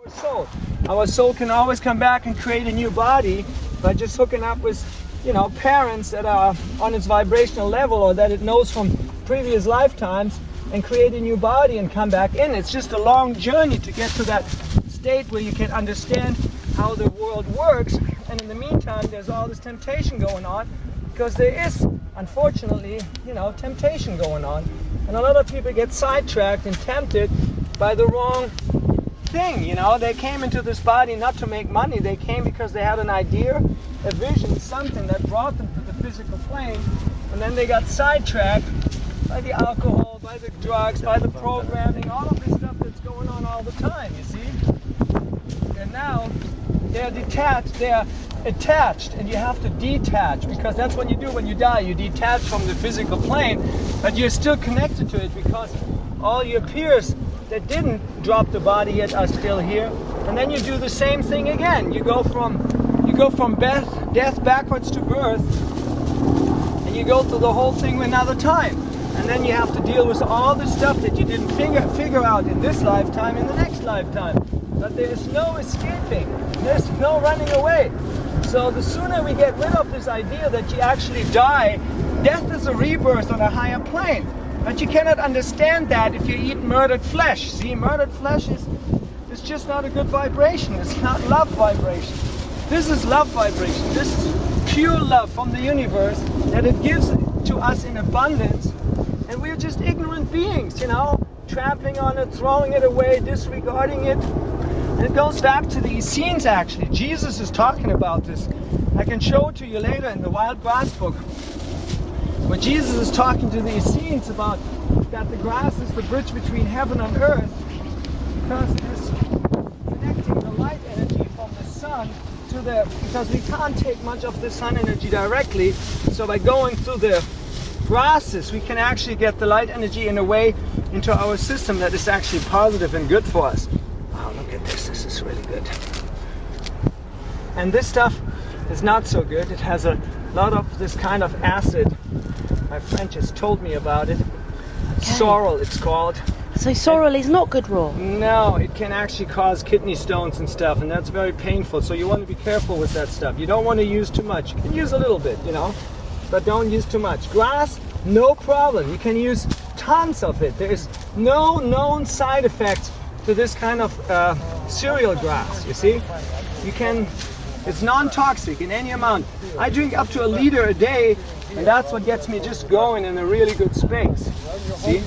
soul. Our soul can always come back and create a new body by just hooking up with, parents that are on its vibrational level or that it knows from previous lifetimes and create a new body and come back in. It's just a long journey to get to that state where you can understand how the world works. And in the meantime, there's all this temptation going on because there is, unfortunately, temptation going on. And a lot of people get sidetracked and tempted by the wrong thing. They came into this body not to make money. They came because they had an idea, a vision, something that brought them to the physical plane, and then they got sidetracked by the alcohol, by the drugs, by the programming, all of this stuff that's going on all the time, you see? And now they're detached, they're attached, and you have to detach, because that's what you do when you die. You detach from the physical plane, but you're still connected to it because all your peers that didn't drop the body yet are still here. And then you do the same thing again. You go from death backwards to birth, and you go through the whole thing another time. And then you have to deal with all the stuff that you didn't figure out in this lifetime, in the next lifetime. But there's no escaping. There's no running away. So the sooner we get rid of this idea that you actually die, death is a rebirth on a higher plane. But you cannot understand that if you eat murdered flesh. See, murdered flesh is just not a good vibration. It's not love vibration. This is love vibration. This is pure love from the universe that it gives to us in abundance. And we're just ignorant beings, trampling on it, throwing it away, disregarding it. And it goes back to the Essenes, actually. Jesus is talking about this. I can show it to you later in the Wildgrass book, where Jesus is talking to the Essenes about that the grass is the bridge between heaven and earth, because it is connecting the light energy from the sun to because we can't take much of the sun energy directly, so by going through the grasses we can actually get the light energy in a way into our system that is actually positive and good for us. Wow, look at this. This is really good. And this stuff is not so good. It has a lot of this kind of acid. My friend just told me about it. Okay. Sorrel, it's called. So sorrel is not good raw? No, it can actually cause kidney stones and stuff, and that's very painful. So you want to be careful with that stuff. You don't want to use too much. You can use a little bit, but don't use too much. Grass, no problem. You can use tons of it. There is no known side effects to this kind of cereal grass, you see? It's non-toxic in any amount. I drink up to 1 liter a day, and that's what gets me just going in a really good space. See?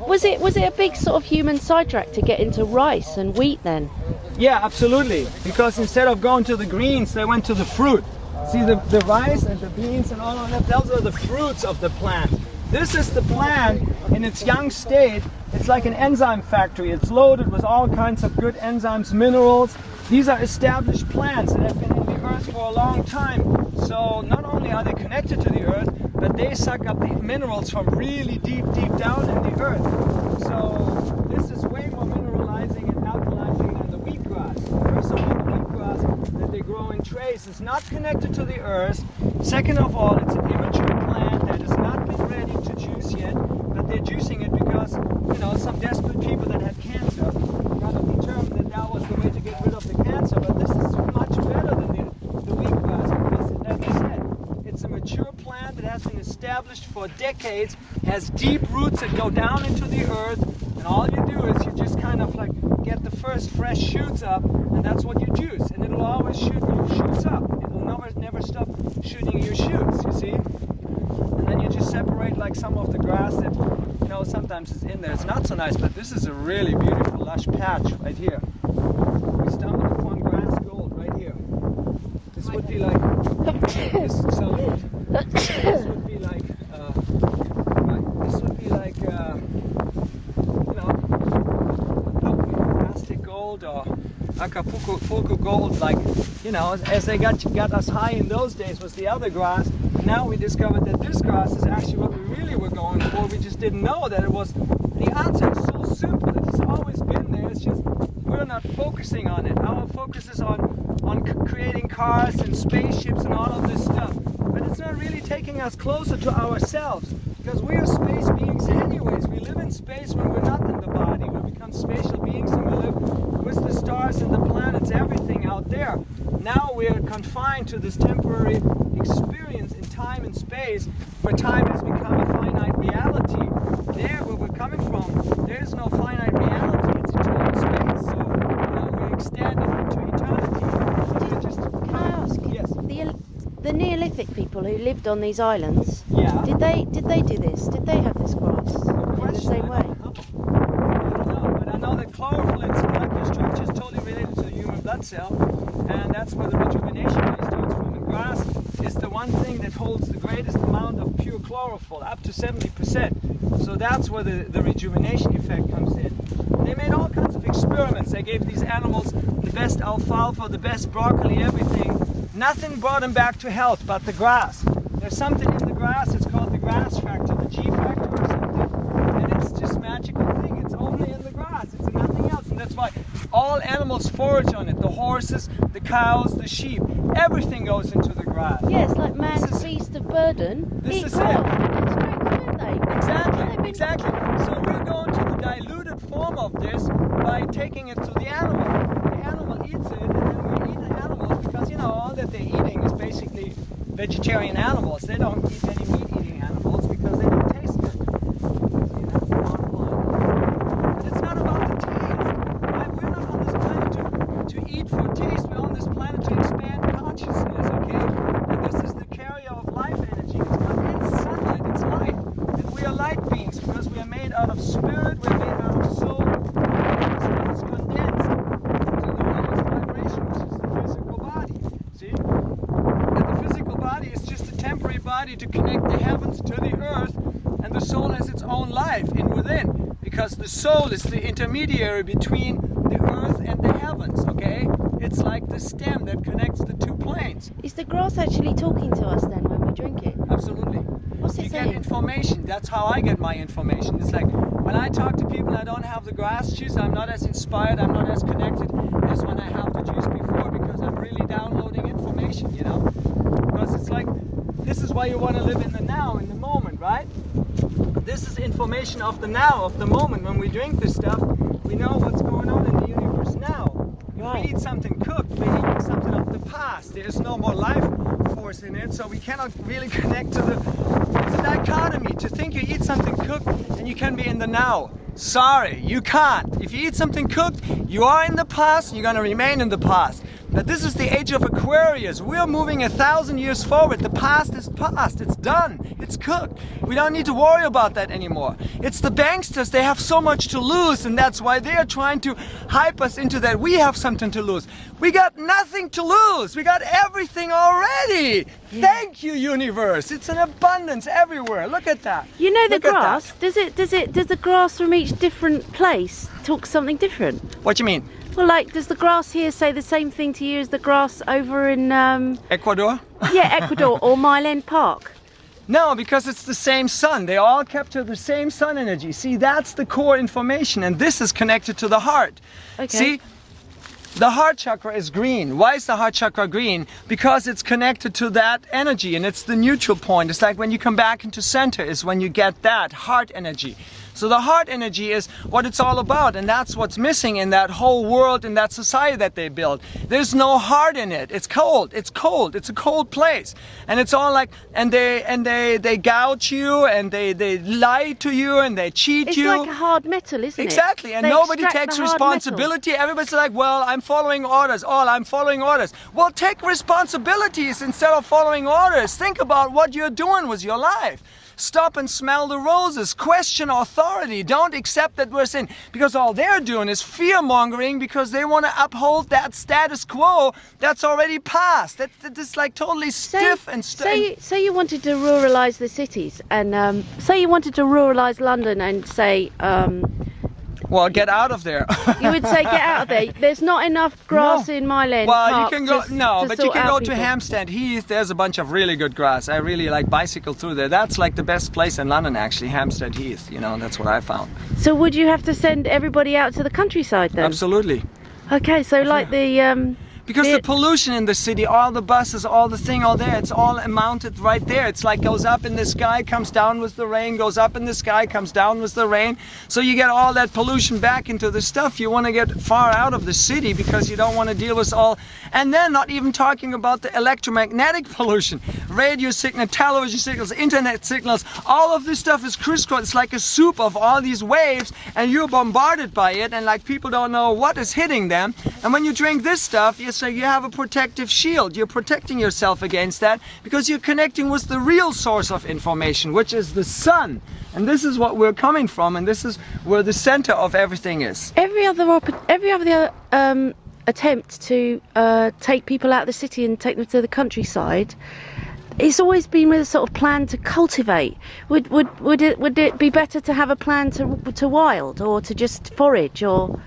Was it a big sort of human sidetrack to get into rice and wheat then? Yeah, absolutely. Because instead of going to the greens, they went to the fruit. See, the rice and the beans and all of that, those are the fruits of the plant. This is the plant in its young state. It's like an enzyme factory. It's loaded with all kinds of good enzymes, minerals. These are established plants that have been in the earth for a long time. So not only are they connected to the earth, but they suck up the minerals from really deep down in the earth. So this is way more mineralizing and alkalizing than the wheatgrass. First of all, the wheatgrass that they grow in trays is not connected to the earth. Second of all, it's an immature plant that has not been ready to juice yet, but they're juicing it because, some desperate people that had cancer kind of determined that that was the way to get rid of the cancer. But this is much better than the wheatgrass because, like I said, it's a mature plant that has been established for decades, has deep roots that go down into the earth, and all you do is you just kind of like get the first fresh shoots up, and that's what you juice, and it'll always shoot new shoots up. It will never stop shooting your shoots, you see? And then you just separate like some of the grass that, sometimes is in there. It's not so nice, but this is a really beautiful lush patch right here. We stumbled upon grass gold right here. This would be like this would be like plastic gold or Acapulco gold, like as they got us high in those days was the other grass. Now we discovered that this grass is actually what we really were going for. We just didn't know that it was the answer. It's so simple. It's always been there. It's just we're not focusing on it. Our focus is on creating cars and spaceships and all of this stuff. But it's not really taking us closer to ourselves, because we are space beings anyways. We live in space when we're not in the body. now we're confined to this temporary experience in time and space, where time has become a finite reality. There, where we're coming from, there is no finite reality. It's eternal space. So we're extended into eternity. We're just, Can I ask? yes. The Neolithic people who lived on these islands, Yeah. did they do this? Did they have this grass in the same way? I don't know, but I know that chlorophyll, its molecular structure is totally related to the human blood cell, and that's where the rejuvenation really starts from. And grass is the one thing that holds the greatest amount of pure chlorophyll, up to 70%. So that's where the rejuvenation effect comes in. They made all kinds of experiments. They gave these animals the best alfalfa, the best broccoli, everything. Nothing brought them back to health but the grass. There's something in the grass, it's called the grass factor, the G factor or something, and it's just magical thing. It's only in the grass, it's in nothing else, and that's why all animals forage on it. The horses, the cows, the sheep, everything goes into the grass. Yes, like man's beast of burden. This Eat is grass. it. That's great, aren't they? Exactly, exactly. So we're going to the diluted form of this by taking it to the animal. The animal eats it, and then we eat the animals because, all that they're eating is basically vegetarian animals. They don't eat any meat-eating animals because they don't taste good. See, that's the bottom line. But it's not about the taste. Right? We're not on this planet to eat for taste. We're on this planet to expand consciousness, okay? And this is the carrier of life energy. It's sunlight, it's light. And we are light beings because we are made out of spirit, we're made out of soul. And it's condensed to the lowest vibration, which is the physical body. See? And the physical body is just a temporary body to connect the heavens to the earth, and the soul has its own life in within, because the soul is the intermediary between the earth and the heavens, okay? It's like the stem that connects the two planes. Is the grass actually talking to us then when we drink it? Absolutely. What's it You get saying? information. That's how I get my information. It's like when I talk to people and I don't have the grass juice, I'm not as inspired, I'm not as connected as when I have the juice before, because I'm really downloading information, Because it's like, this is why you want to live in the now, in the moment, right? This is information of the now, of the moment. When we drink this stuff, we know what's going on in the universe now. If Right. we eat something cooked, we're eating something of the past. There's no more life force in it, so we cannot really connect to it's a dichotomy. To think you eat something cooked and you can be in the now. Sorry, you can't. If you eat something cooked, you are in the past, you're gonna remain in the past. But this is the age of Aquarius. We're moving 1,000 years forward. The past is past. It's done. It's cooked. We don't need to worry about that anymore. It's the banksters. They have so much to lose, and that's why they're trying to hype us into that. We have something to lose. We got nothing to lose. We got everything already. Yeah. Thank you, universe. It's an abundance everywhere. Look at that. You know the Look at that. grass? Does the grass from each different place talk something different? What you mean? Well, like, does the grass here say the same thing to you as the grass over in Ecuador? Ecuador or Mile End Park? No, because it's the same sun. They all capture the same sun energy. See, that's the core information, and this is connected to the heart. Okay. See, the heart chakra is green. Why is the heart chakra green? Because it's connected to that energy, and it's the neutral point. It's like when you come back into center is when you get that heart energy. So the heart energy is what it's all about, and that's what's missing in that whole world, in that society that they built. There's no heart in it. It's cold. It's cold. It's a cold place, and it's all like, and they gouge you, and they lie to you, and they cheat It's you. like a hard metal, isn't it? Exactly, and They nobody extract takes the hard responsibility. Everybody's like, well, I'm following orders. Oh, I'm following orders. Well, take responsibilities instead of following orders. Think about what you're doing with your life. Stop and smell the roses. Question authority. Don't accept that we're sin, because all they're doing is fear-mongering, because they want to uphold that status quo that's already passed. That's like totally stiff and stiff. Say you wanted to ruralise the cities, and say you wanted to ruralise London, and say Well, get out of there. you would say get out of there. There's not enough grass No. in Mile End Well, Park you can go, to but you sort can out go to people. Hampstead Heath. There's a bunch of really good grass. I really like bicycle through there. That's like the best place in London, actually, Hampstead Heath. That's what I found. So would you have to send everybody out to the countryside then? Absolutely. Okay, so like the Because the pollution in the city, all the buses, all the thing, all there, it's all mounted right there. It's like goes up in the sky, comes down with the rain, goes up in the sky, comes down with the rain. So you get all that pollution back into the stuff. You want to get far out of the city because you don't want to deal with all. And then not even talking about the electromagnetic pollution. Radio signal, television signals, internet signals, all of this stuff is crisscrossed. It's like a soup of all these waves and you're bombarded by it and like people don't know what is hitting them. And when you drink this stuff, so you have a protective shield. You're protecting yourself against that because you're connecting with the real source of information, which is the sun. And this is what we're coming from, and this is where the center of everything is. Every other attempt to take people out of the city and take them to the countryside, it's always been with a sort of plan to cultivate. Would it be better to have a plan to wild or to just forage or?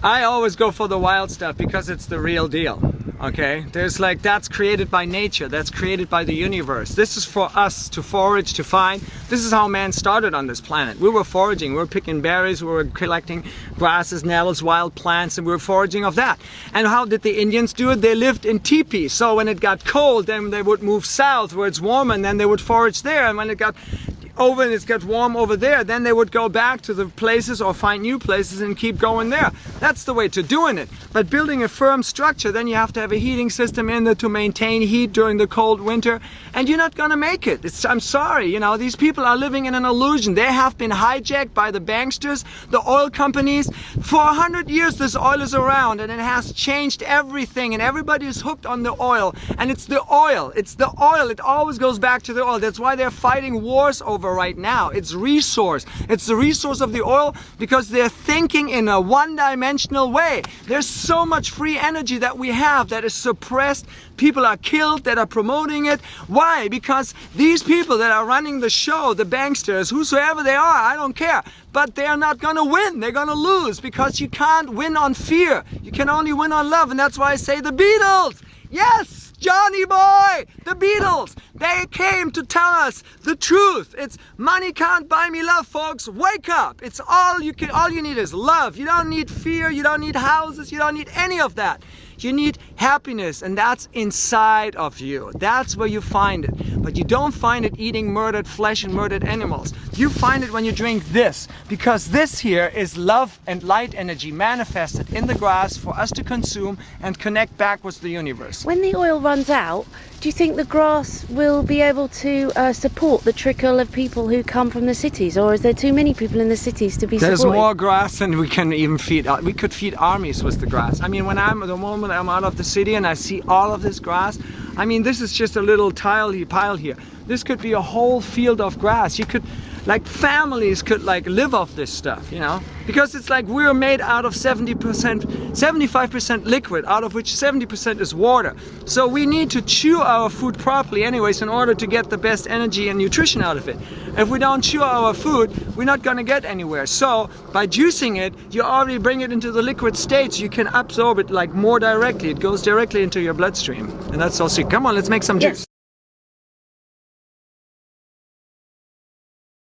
I always go for the wild stuff because it's the real deal, okay? There's like, that's created by nature, that's created by the universe. This is for us to forage, to find. This is how man started on this planet. We were foraging, we were picking berries, we were collecting grasses, nettles, wild plants, and we were foraging of that. And how did the Indians do it? They lived in teepees. So when it got cold, then they would move south where it's warm, and then they would forage there. And when it got over and it gets warm over there, then they would go back to the places or find new places and keep going there. That's the way to doing it. But building a firm structure, then you have to have a heating system in there to maintain heat during the cold winter, and you're not gonna make it. I'm sorry, you know, these people are living in an illusion. They have been hijacked by the banksters, the oil companies. For 100 years this oil is around and it has changed everything, and everybody is hooked on the oil. And it's the oil, it always goes back to the oil. That's why they're fighting wars over right now. It's resource. It's the resource of the oil because they're thinking in a one-dimensional way. There's so much free energy that we have that is suppressed. People are killed that are promoting it. Why? Because these people that are running the show, the banksters, whosoever they are, I don't care, but they are not gonna win. They're gonna lose because you can't win on fear. You can only win on love, and that's why I say the Beatles. Yes! Johnny boy, the Beatles, they came to tell us the truth. It's money can't buy me love, folks. Wake up. It's all you need is love. You don't need fear, you don't need houses, you don't need any of that. You need happiness, and that's inside of you. That's where you find it. But you don't find it eating murdered flesh and murdered animals. You find it when you drink this, because this here is love and light energy manifested in the grass for us to consume and connect back with the universe. When the oil runs out, do you think the grass will be able to support the trickle of people who come from the cities, or is there too many people in the cities to be supported? There's more grass than we can even feed. We could feed armies with the grass. I mean, the moment I'm out of the city and I see all of this grass, I mean, this is just a little pile here. This could be a whole field of grass. You could, like, families could like live off this stuff, you know, because it's like we're made out of 75% liquid, out of which 70% is water. So we need to chew our food properly anyways in order to get the best energy and nutrition out of it. If we don't chew our food, we're not gonna get anywhere. So by juicing it, you already bring it into the liquid state, so you can absorb it like more directly. It goes directly into your bloodstream, and that's also. Come on, let's make some juice.